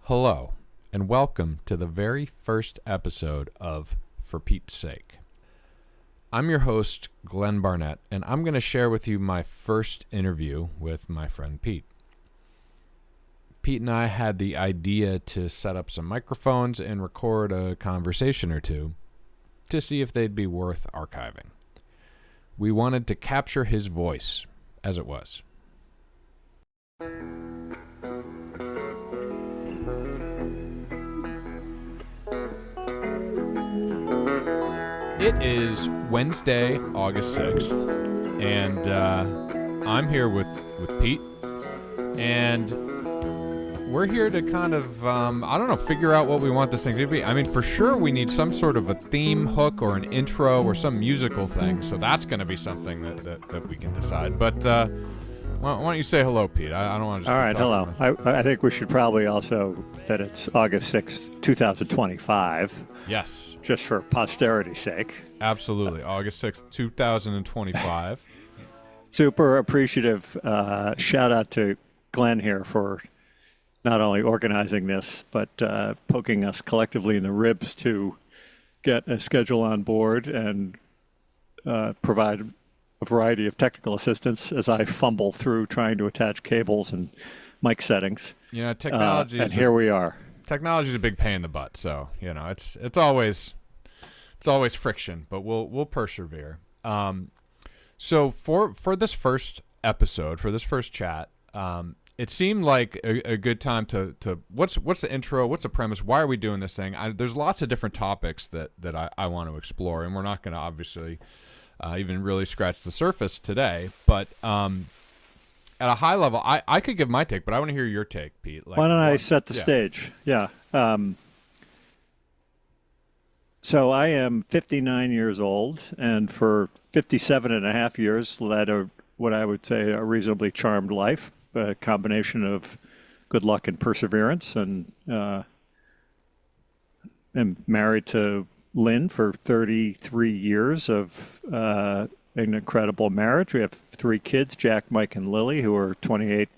Hello, and welcome to the very first episode of For Pete's Sake. I'm your host, Glenn Barnett, and I'm going to share with you my first interview with my friend Pete. Pete and I had the idea to set up some microphones and record a conversation or two to see if they'd be worth archiving. We wanted to capture his voice as it was. It is Wednesday, August 6th, and I'm here with Pete, and we're here to kind of, figure out what we want this thing to be. I mean, for sure we need some sort of a theme hook or an intro or some musical thing, so that's going to be something that we can decide. But why don't you say hello, Pete? I don't want to just All right, hello. I think we should probably also, that it's August 6th, 2025. Yes. Just for posterity's sake. Absolutely. August 6th, 2025. Super appreciative. Shout out to Glenn here for not only organizing this, but poking us collectively in the ribs to get a schedule on board and provide a variety of technical assistance as I fumble through trying to attach cables and mic settings. You know, technology and here we are. Technology is a big pain in the butt, so you know it's always friction, but we'll persevere. So for this first episode, for this first chat, it seemed like a good time to what's the intro, what's the premise, why are we doing this thing? There's lots of different topics that I want to explore, and we're not going to obviously even really scratch the surface today, but at a high level, I could give my take, but I want to hear your take, Pete. Like, why don't I set the stage? Yeah. So I am 59 years old, and for 57 and a half years led what I would say a reasonably charmed life, a combination of good luck and perseverance, and am married to Lynn for 33 years of an incredible marriage. We have 3 kids, Jack, Mike, and Lily, who are 28,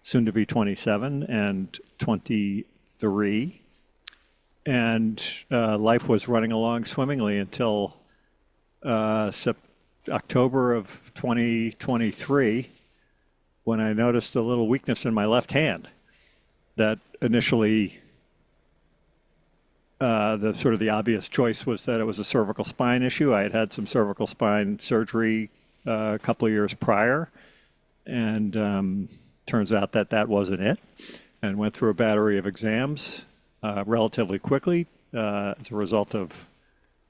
soon to be 27, and 23. And life was running along swimmingly until October of 2023, when I noticed a little weakness in my left hand that initially the obvious choice was that it was a cervical spine issue. I had had some cervical spine surgery a couple of years prior, and turns out that wasn't it, and went through a battery of exams relatively quickly as a result of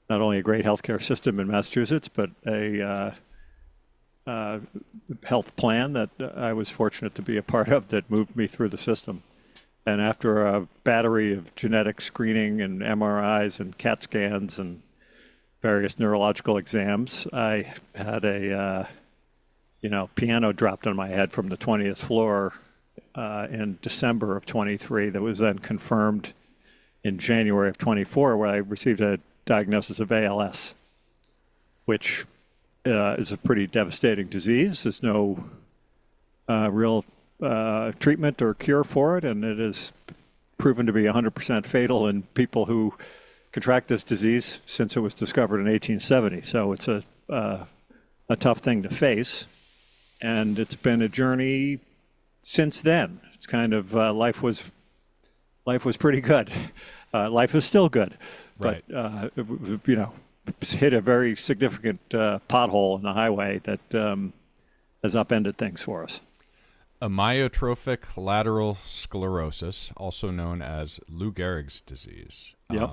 not only a great healthcare system in Massachusetts, but a health plan that I was fortunate to be a part of that moved me through the system. And after a battery of genetic screening and MRIs and CAT scans and various neurological exams, I had a piano dropped on my head from the 20th floor in December of 23 that was then confirmed in January of 24, where I received a diagnosis of ALS, which is a pretty devastating disease. There's no real treatment or cure for it, and it is proven to be 100% fatal in people who contract this disease since it was discovered in 1870. So it's a tough thing to face, and it's been a journey since then. It's kind of life was pretty good. Life is still good, right. But it's hit a very significant pothole in the highway that has upended things for us. Amyotrophic lateral sclerosis, also known as Lou Gehrig's disease. Yep.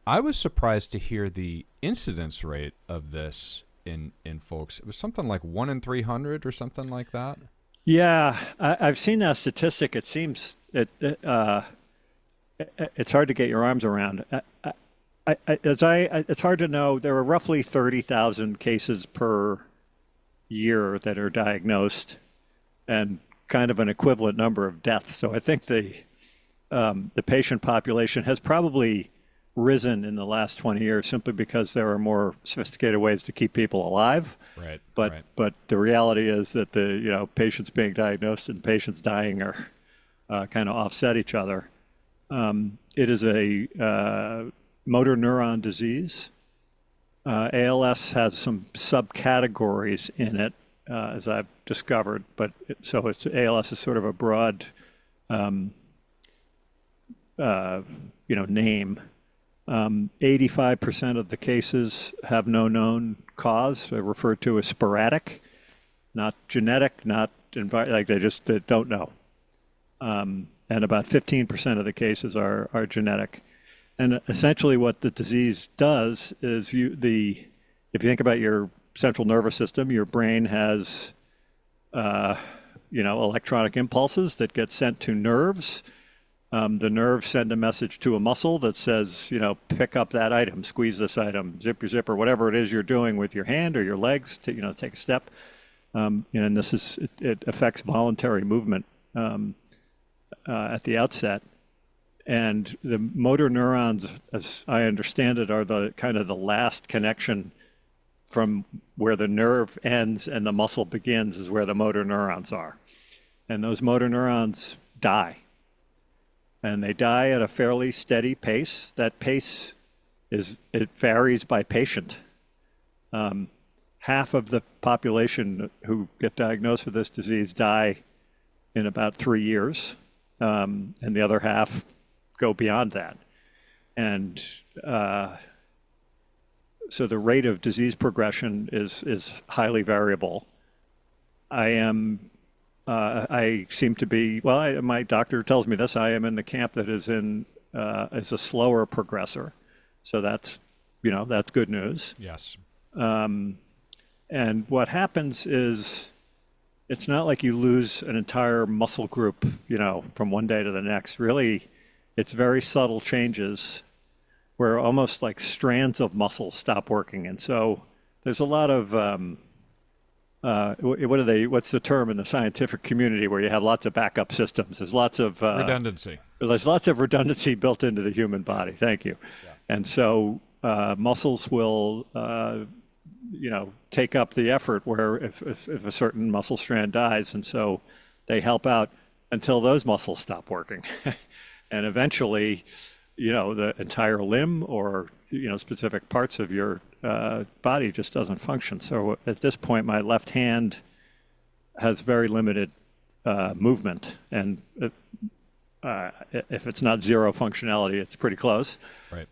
I was surprised to hear the incidence rate of this in folks. It was something like 1 in 300 or something like that. Yeah, I've seen that statistic. It seems it's hard to get your arms around. It's hard to know. There are roughly 30,000 cases per year that are diagnosed, and kind of an equivalent number of deaths. So I think the patient population has probably risen in the last 20 years simply because there are more sophisticated ways to keep people alive. Right. But the reality is that the patients being diagnosed and patients dying are kind of offset each other. It is a motor neuron disease. ALS has some subcategories in it, as I've discovered, but so it's ALS is sort of a broad, name. 85% of the cases have no known cause. They're referred to as sporadic, not genetic, not like they don't know. And about 15% of the cases are genetic. And essentially, what the disease does is if you think about your central nervous system, your brain has, electronic impulses that get sent to nerves. The nerves send a message to a muscle that says, pick up that item, squeeze this item, zip your zipper, whatever it is you're doing with your hand or your legs to, take a step. And it affects voluntary movement at the outset. And the motor neurons, as I understand it, are the kind of the last connection from where the nerve ends and the muscle begins is where the motor neurons are. And those motor neurons die. And they die at a fairly steady pace. That pace it varies by patient. Half of the population who get diagnosed with this disease die in about 3 years, and the other half go beyond that. And so the rate of disease progression is highly variable. I seem to be, my doctor tells me this, I am in the camp that is is a slower progressor. So that's good news. Yes. And what happens is it's not like you lose an entire muscle group, from one day to the next. Really, it's very subtle changes where almost like strands of muscles stop working. And so there's a lot of, what's the term in the scientific community where you have lots of backup systems? There's lots of redundancy. There's lots of redundancy built into the human body. Thank you. Yeah. And so muscles will, take up the effort where if a certain muscle strand dies, and so they help out until those muscles stop working. And eventually, the entire limb or, specific parts of your body just doesn't function. So at this point, my left hand has very limited movement. And if it's not zero functionality, it's pretty close. Right.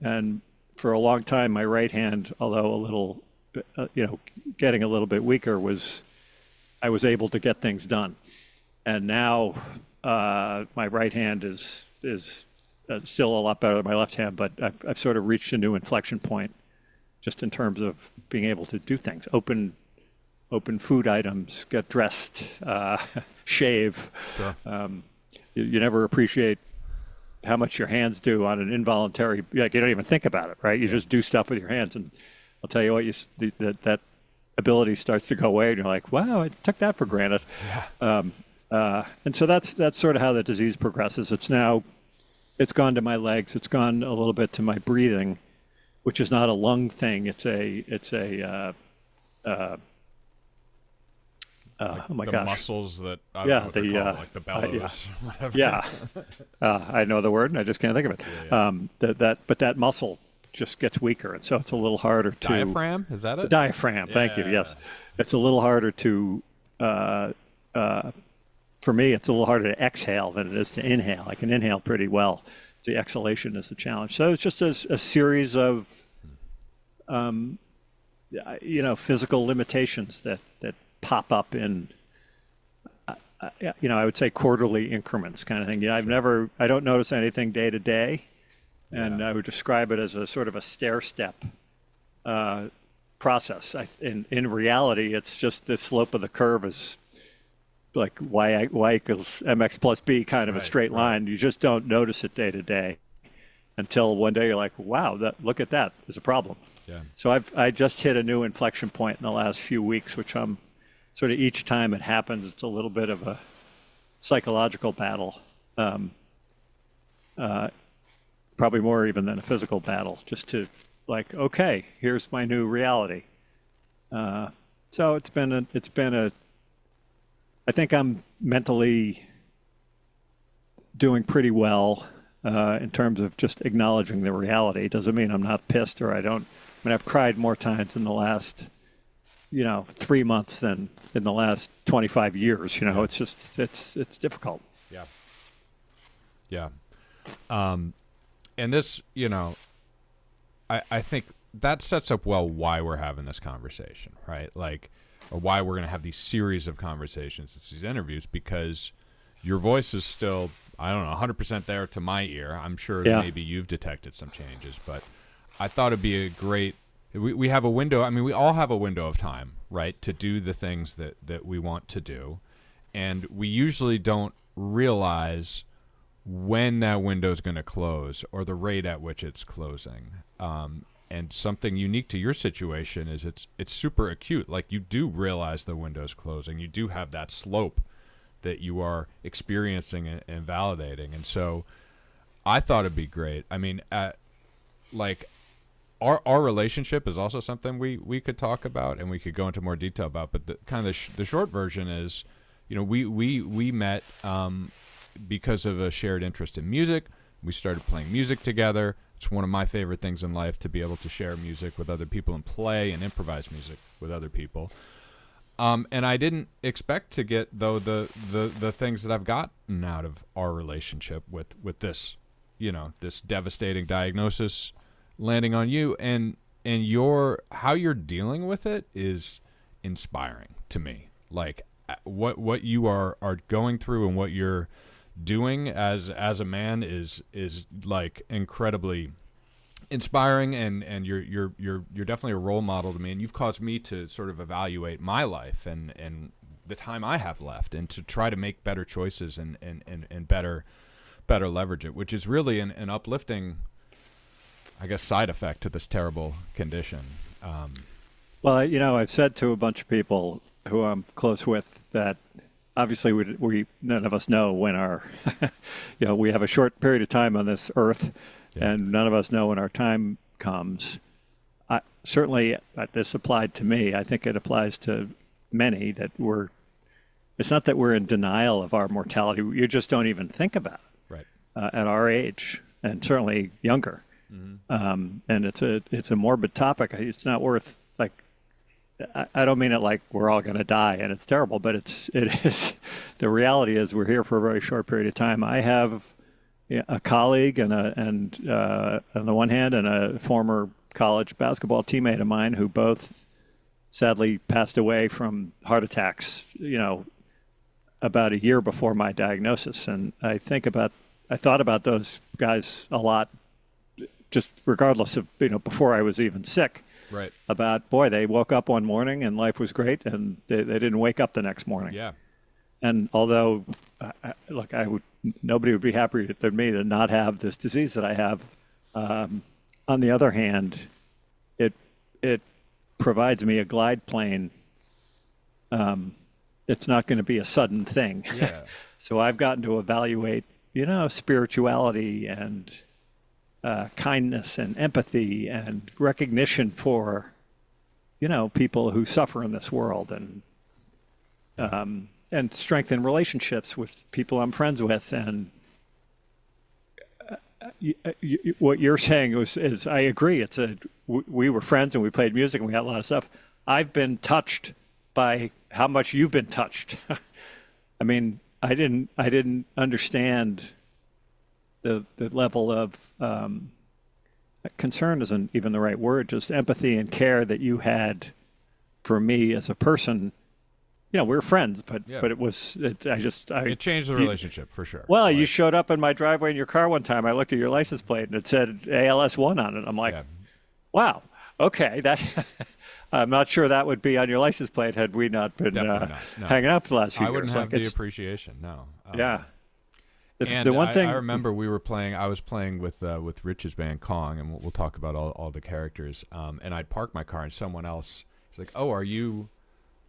And for a long time, my right hand, although a little, getting a little bit weaker, I was able to get things done. And now my right hand is still a lot better than my left hand, but I've sort of reached a new inflection point just in terms of being able to do things, open food items, get dressed, shave. Sure. You never appreciate how much your hands do on an involuntary, like you don't even think about it, right? You just do stuff with your hands, and I'll tell you what, that ability starts to go away, and you're like, wow, I took that for granted. Yeah. And so that's sort of how the disease progresses. It's gone to my legs. It's gone a little bit to my breathing, which is not a lung thing. It's a oh my the gosh. muscles that I Yeah, don't know what they're called, like the bellows, whatever. Yeah. I know the word, and I just can't think of it. Yeah. But that muscle just gets weaker, and so it's a little harder to Diaphragm, is that it? the diaphragm. Thank you. Yes, it's a little harder to. For me, it's a little harder to exhale than it is to inhale. I can inhale pretty well. The exhalation is the challenge. So it's just a series of, physical limitations that pop up in, I would say quarterly increments kind of thing. I don't notice anything day to day, and I would describe it as a sort of a stair step process. In reality, it's just the slope of the curve is like y equals mx plus b, kind of a straight line. You just don't notice it day to day until one day you're like, wow, look at that. There's a problem. Yeah. So I just hit a new inflection point in the last few weeks, which I'm sort of, each time it happens, it's a little bit of a psychological battle. Probably more even than a physical battle, just to like, okay, here's my new reality. So it's been I think I'm mentally doing pretty well in terms of just acknowledging the reality. It doesn't mean I'm not pissed or I don't. I mean, I've cried more times in the last, 3 months than in the last 25 years. It's just it's difficult. Yeah. Yeah. And this, I think that sets up well why we're having this conversation, right? Like, or why we're going to have these series of conversations, these interviews, because your voice is still, I don't know, 100% there to my ear. I'm sure maybe you've detected some changes, but I thought it'd be a great, we have a window. I mean, we all have a window of time, right, to do the things that we want to do. And we usually don't realize when that window is going to close or the rate at which it's closing. And something unique to your situation is it's super acute. Like, you do realize the window's closing. You do have that slope that you are experiencing and validating. And so I thought it'd be great. I mean, like, our relationship is also something we could talk about and we could go into more detail about. But the short version is, we met because of a shared interest in music. We started playing music together. It's one of my favorite things in life, to be able to share music with other people and play and improvise music with other people. And I didn't expect to get, though, the things that I've gotten out of our relationship with this, this devastating diagnosis landing on you, and how you're dealing with it is inspiring to me. Like, what you are going through and what you're doing as a man is like incredibly inspiring, and you're definitely a role model to me, and you've caused me to sort of evaluate my life and the time I have left, and to try to make better choices and better leverage it, which is really an uplifting, I guess, side effect to this terrible condition. Well, I've said to a bunch of people who I'm close with that obviously we none of us know when our, we have a short period of time on this earth, and none of us know when our time comes. Certainly, this applied to me. I think it applies to many that it's not that we're in denial of our mortality. You just don't even think about it. Right. At our age, and certainly younger. Mm-hmm. And it's a morbid topic. It's not worth, like, I don't mean it like we're all going to die and it's terrible, but it is. The reality is we're here for a very short period of time. I have a colleague and on the one hand, and a former college basketball teammate of mine who both sadly passed away from heart attacks, about a year before my diagnosis. And I thought about those guys a lot, just regardless of, before I was even sick. Right. About, boy, they woke up one morning and life was great, and they didn't wake up the next morning. Yeah. And although, look, nobody would be happier than me to not have this disease that I have. On the other hand, it provides me a glide plane. It's not going to be a sudden thing. Yeah. So I've gotten to evaluate, spirituality and kindness and empathy and recognition for, people who suffer in this world, and strengthen relationships with people I'm friends with. And what you're saying is I agree. We were friends and we played music and we had a lot of stuff. I've been touched by how much you've been touched. I mean, I didn't understand the level of concern isn't even the right word, just empathy and care that you had for me as a person. We were friends, but it changed the relationship for sure. Well, you showed up in my driveway in your car one time. I looked at your license plate and it said ALS1 on it. I'm like, wow, okay, that. I'm not sure that would be on your license plate had we not been hanging out for the last few years. I wouldn't have the appreciation, no. Yeah. And the one thing I remember, I was playing with Rich's band Kong, and we'll talk about all the characters. And I'd park my car, and someone else was like, "Oh, are you?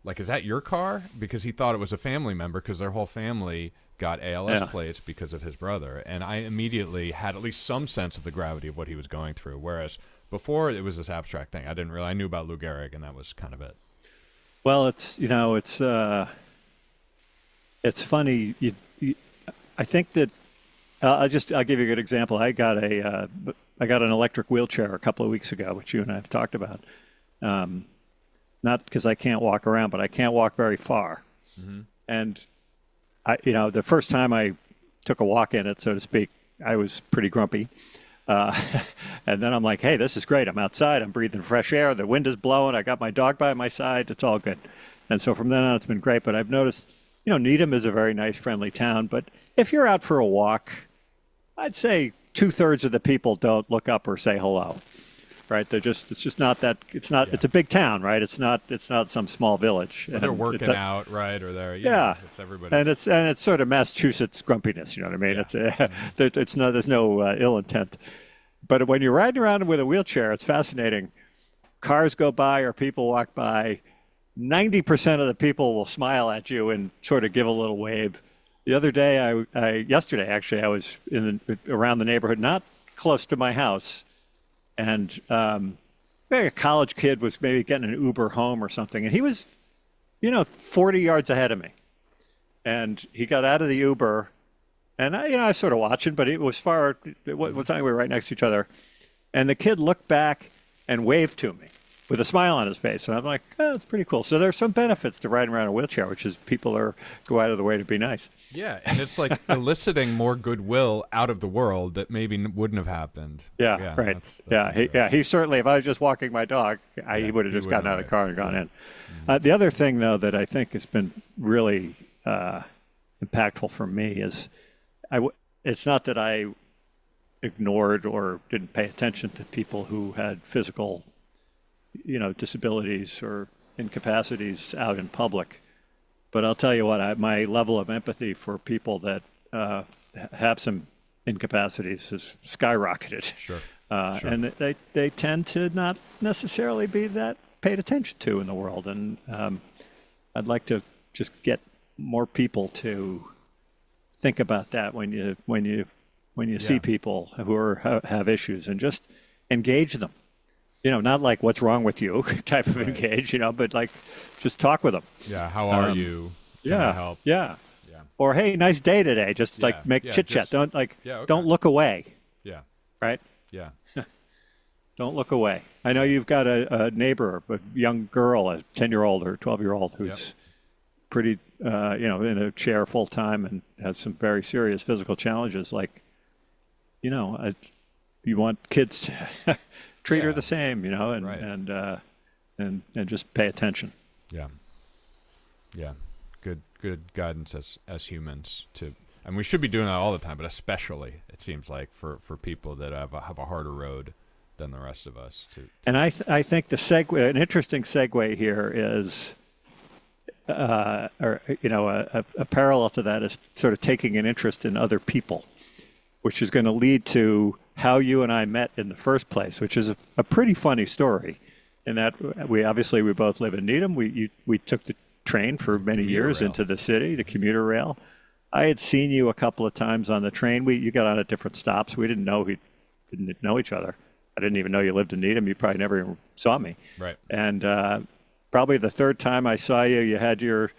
Like, is that your car?" Because he thought it was a family member, because their whole family got ALS plates because of his brother. And I immediately had at least some sense of the gravity of what he was going through. Whereas before, it was this abstract thing. I knew about Lou Gehrig, and that was kind of it. Well, it's funny. I think that I'll give you a good example. I got an electric wheelchair a couple of weeks ago, which you and I have talked about. Um, Not because I can't walk around, but I can't walk very far. Mm-hmm. And the first time I took a walk in it, so to speak, I was pretty grumpy. Uh, and then I'm like, hey, this is great. I'm outside. I'm breathing fresh air. The wind is blowing. I got my dog by my side. It's all good. And so from then on, it's been great. But I've noticed, Needham is a very nice, friendly town. But if you're out for a walk, I'd say 2/3 of the people don't look up or say hello. Right? It's just not that. It's a big town, right? It's not some small village. Or they're working out, right? Or they're it's everybody. And it's sort of Massachusetts grumpiness. You know what I mean? Yeah. There's no ill intent. But when you're riding around with a wheelchair, it's fascinating. Cars go by or people walk by. 90% of the people will smile at you and sort of give a little wave. The other day, yesterday actually, I was around the neighborhood, not close to my house, and maybe a college kid was maybe getting an Uber home or something, and he was, 40 yards ahead of me, and he got out of the Uber, and I was sort of watching, but it was far. We were right next to each other, and the kid looked back and waved to me with a smile on his face. And I'm like, oh, that's pretty cool. So there's some benefits to riding around a wheelchair, which is people go out of the way to be nice. Yeah, and it's like eliciting more goodwill out of the world that maybe wouldn't have happened. Yeah, right. He certainly, if I was just walking my dog, he would have just gotten out of the car and gone in. The other thing, though, that I think has been really impactful for me is it's not that I ignored or didn't pay attention to people who had physical disabilities or incapacities out in public. But I'll tell you what, my level of empathy for people that have some incapacities has skyrocketed. Sure. And they tend to not necessarily be that paid attention to in the world. And I'd like to just get more people to think about that when you see people who have issues, and just engage them. Not like what's wrong with you type of engage, but like just talk with them. Yeah, how are you? Can I help? Yeah. Or hey, nice day today. Just like make chit chat. Don't don't look away. Yeah. Right? Yeah. Don't look away. I know you've got a neighbor, a young girl, a 10-year-old or 12-year-old who's pretty in a chair full time and has some very serious physical challenges. Like, you want kids to treat her the same, and just pay attention. Yeah. Good guidance as humans and we should be doing that all the time, but especially it seems like for people that have a harder road than the rest of us. And I think an interesting segue here is, a parallel to that is sort of taking an interest in other people, which is going to lead to how you and I met in the first place, which is a pretty funny story. In that we both live in Needham. We took the train for many years into the city, the commuter rail. I had seen you a couple of times on the train. You got on at different stops. We didn't know each other. I didn't even know you lived in Needham. You probably never even saw me. Right. And probably the third time I saw you, you had your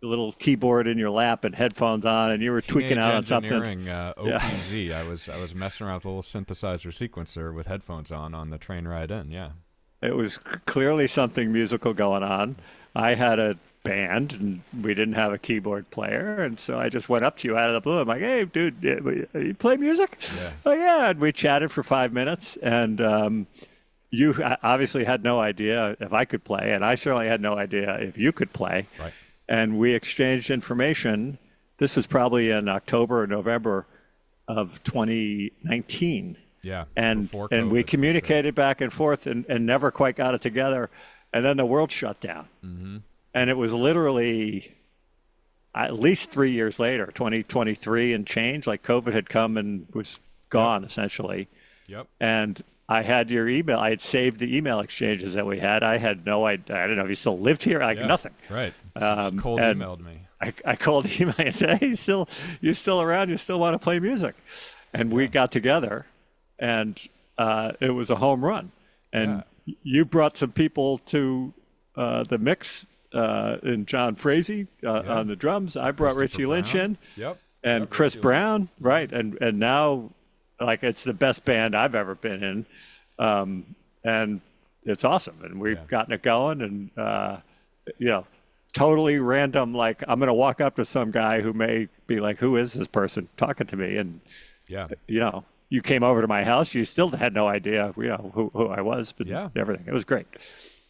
little keyboard in your lap and headphones on, and you were tweaking out on something. OPZ. I was messing around with a little synthesizer sequencer with headphones on the train ride in. Yeah. It was clearly something musical going on. I had a band, and we didn't have a keyboard player, and so I just went up to you out of the blue. I'm like, "Hey, dude, you play music?" Yeah. Oh yeah, and we chatted for 5 minutes, and you obviously had no idea if I could play, and I certainly had no idea if you could play. Right. And we exchanged information. This was probably in October or November of 2019. Yeah. And we communicated back and forth and never quite got it together. And then the world shut down. Mm-hmm. And it was literally at least 3 years later, 2023 and change, like COVID had come and was gone essentially. Yep. And I had your email. I had saved the email exchanges that we had. I had no idea. I don't know if you still lived here. Nothing. Right. Just cold emailed me. I called email and said, "Hey, you still around? You still want to play music?" And we got together, and it was a home run. And you brought some people to the mix in John Frazee on the drums. I brought Richie Lynch in. Yep. and Chris Brown, right? And now, like, it's the best band I've ever been in, and it's awesome. And we've gotten it going, and totally random. Like, I'm going to walk up to some guy who may be like, "Who is this person talking to me?" And you came over to my house. You still had no idea, who I was, but everything. It was great.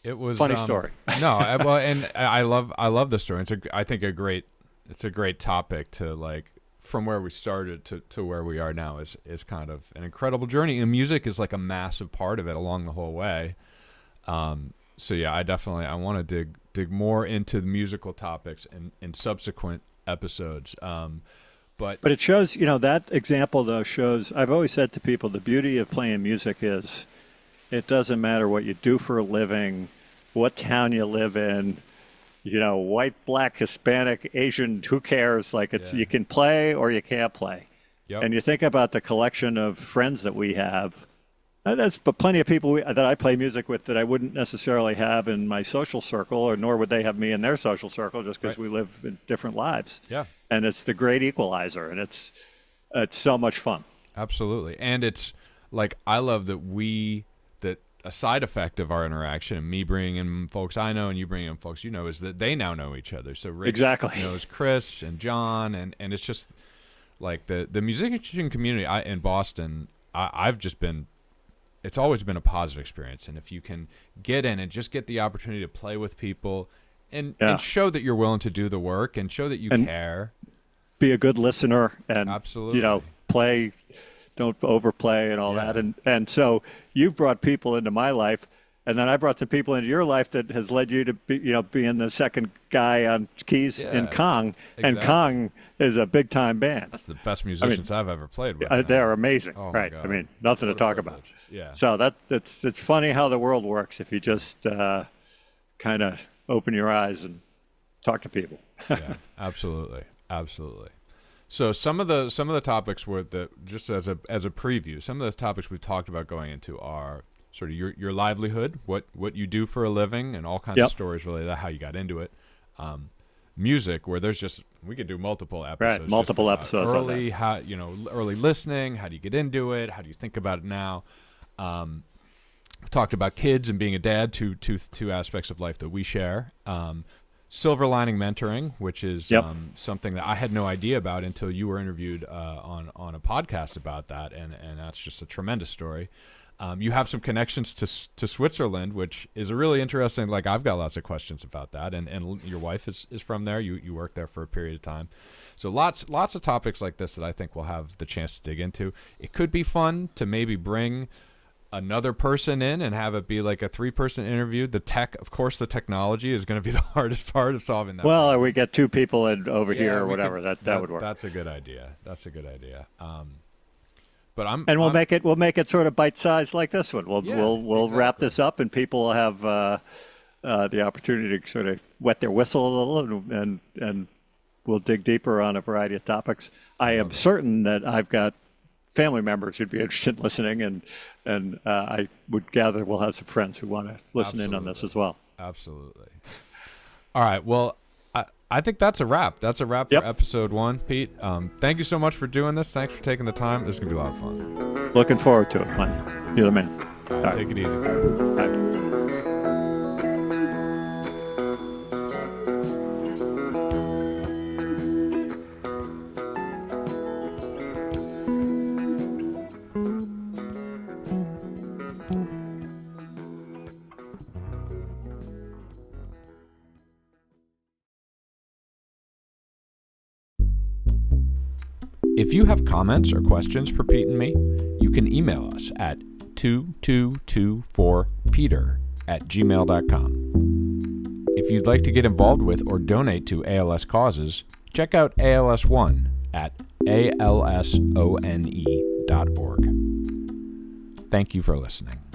It was funny story. And I love the story. I think it's a great topic to, like, from where we started to where we are now is kind of an incredible journey. And music is like a massive part of it along the whole way. So yeah, I want to dig more into the musical topics in subsequent episodes. But it shows, that example though shows, I've always said to people, the beauty of playing music is it doesn't matter what you do for a living, what town you live in, white, black, Hispanic, Asian, who cares? Like, you can play or you can't play. Yep. And you think about the collection of friends that we have. There's plenty of people that I play music with that I wouldn't necessarily have in my social circle, or nor would they have me in their social circle, just because we live in different lives. Yeah. And it's the great equalizer, and it's so much fun. Absolutely. And it's like, I love that a side effect of our interaction, and me bringing in folks I know and you bringing in folks you know, is that they now know each other. So Rich knows Chris and John, and it's just like the musician community in Boston. I've just been, it's always been a positive experience. And if you can get in and just get the opportunity to play with people and show that you're willing to do the work and show that you care, be a good listener, and absolutely, play, don't overplay and all that. And so you've brought people into my life, and then I brought some people into your life that has led you to be, being the second guy on keys in Kong. Exactly. And Kong is a big time band. That's the best musicians I've ever played with. They're amazing, right? God. I mean, nothing to talk about. Yeah. So it's funny how the world works if you just kind of open your eyes and talk to people. Yeah, absolutely. So some of the topics were just as a preview. Some of the topics we've talked about going into are sort of your livelihood, what you do for a living, and all kinds of stories related to how you got into it. Music, where we could do multiple episodes. Right, multiple episodes. Early, early listening. How do you get into it? How do you think about it now? We talked about kids and being a dad, two aspects of life that we share. Silver lining mentoring, which is something that I had no idea about until you were interviewed on a podcast about that, and that's just a tremendous story. You have some connections to Switzerland, which is a really interesting. Like, I've got lots of questions about that, and your wife is from there. You worked there for a period of time, so lots of topics like this that I think we'll have the chance to dig into. It could be fun to maybe bring another person in and have it be like a 3-person interview. The technology is going to be the hardest part of solving that. Well, problem. Or we get 2 people in over here or whatever. That would work. That's a good idea. But we'll make it sort of bite-sized like this one. We'll wrap this up, and people will have the opportunity to sort of wet their whistle a little, and we'll dig deeper on a variety of topics. I am certain that I've got family members who'd be interested in listening, and I would gather we'll have some friends who want to listen in on this as well. Absolutely. All right. Well, I think that's a wrap. That's a wrap for episode 1, Pete. Thank you so much for doing this. Thanks for taking the time. This is going to be a lot of fun. Looking forward to it, Glenn. You're the man. All right. Take it easy. All right. If you have comments or questions for Pete and me, you can email us at 2224peter@gmail.com. If you'd like to get involved with or donate to ALS causes, check out ALS One at alsone.org. Thank you for listening.